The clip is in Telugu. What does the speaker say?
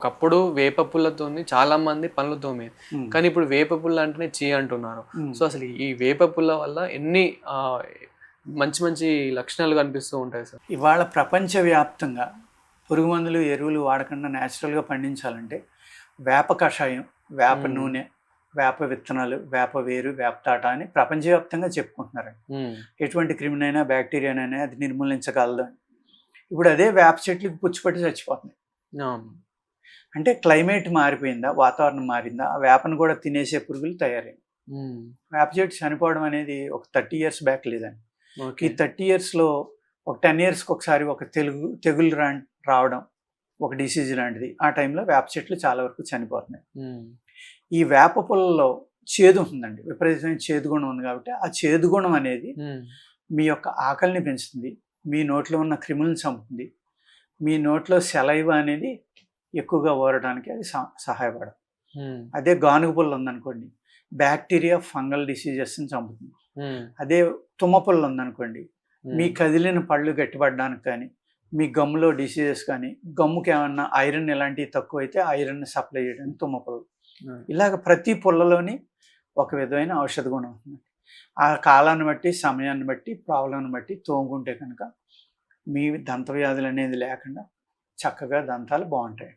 ఒకప్పుడు వేప పుల్లతోని చాలా మంది పనులు తోమేది. హ్మ్. కానీ ఇప్పుడు వేప పుల్ల అంటేనే ఛీ అంటున్నారు. హ్మ్. సో, అసలు ఈ వేప పుల్ల వల్ల ఎన్ని మంచి మంచి లక్షణాలు కనిపిస్తూ ఉంటాయి సార్? ఇవాళ ప్రపంచవ్యాప్తంగా పురుగు మందులు, ఎరువులు వాడకుండా నేచురల్‌గా పండించాలంటే వేప కషాయం, వేప హ్మ్. నూనె, వేప విత్తనాలు, వేప వేరు, వేప తాట అని ప్రపంచవ్యాప్తంగా చెప్పుకుంటున్నారండి. హ్మ్. ఎటువంటి క్రిమినైనా, బ్యాక్టీరియానైనా అది నిర్మూలించగలదు అని. ఇప్పుడు అదే వేప చెట్లుకి పుచ్చిపట్టి చచ్చిపోతున్నాయి. అవును. అంటే క్లైమేట్ మారిపోయిందా? వాతావరణం మారిందా? ఆ వేపను కూడా తినేసే పురుగులు తయారయ్యాయి. హ్మ్. వేప చెట్టు చనిపోవడం అనేది ఒక 30 ఇయర్స్ బ్యాక్ లేదండి. ఈ ఓకే. 30 ఇయర్స్‌లో ఒక 10 ఇయర్స్‌కి ఒకసారి ఒక తెగులు రావడం, ఒక డిసీజ్ లాంటిది. ఆ టైంలో వేప చెట్లు చాలా వరకు చనిపోతున్నాయి. హ్మ్. ఈ వేప పుల్లలో చేదు ఉంటుందండి. విపరీతమైన చేదు గుణం ఉంది కాబట్టి, ఆ చేదు గుణం అనేది హ్మ్. మీ యొక్క ఆకలిని పెంచుతుంది. మీ నోట్లో ఉన్న క్రిములను చంపుతుంది. మీ నోట్లో సలైవా అనేది ఎక్కువగా ఊరడానికి అది సహాయపడదు. హ్మ్. అదే గానుగ పుల్ల ఉందనుకోండి, బ్యాక్టీరియా, ఫంగల్ డిసీజెస్‌ని చంపుతుంది. హ్మ్. అదే తుమ్మ పుల్ల ఉందనుకోండి, మీ హ్మ్. కదిలిన పళ్ళు గట్టిపడడానికి కానీ, మీ గమ్‌లో డిసీజెస్ కానీ, గమ్ముకి ఏమన్నా ఐరన్ ఇలాంటివి తక్కువైతే ఐరన్‌ని సప్లై చేయడానికి తుమ్మ పుల్ల. హ్మ్. ఇలాగ ప్రతి పుల్లలోని ఒక విధమైన ఔషధ గుణం ఉంటుంది. ఆ కాలాన్ని బట్టి, సమయాన్ని బట్టి, ప్రాబ్లంని బట్టి తోముకుంటే కనుక మీ దంత వ్యాధులు అనేది లేకుండా చక్కగా దంతాలు బాగుంటాయి.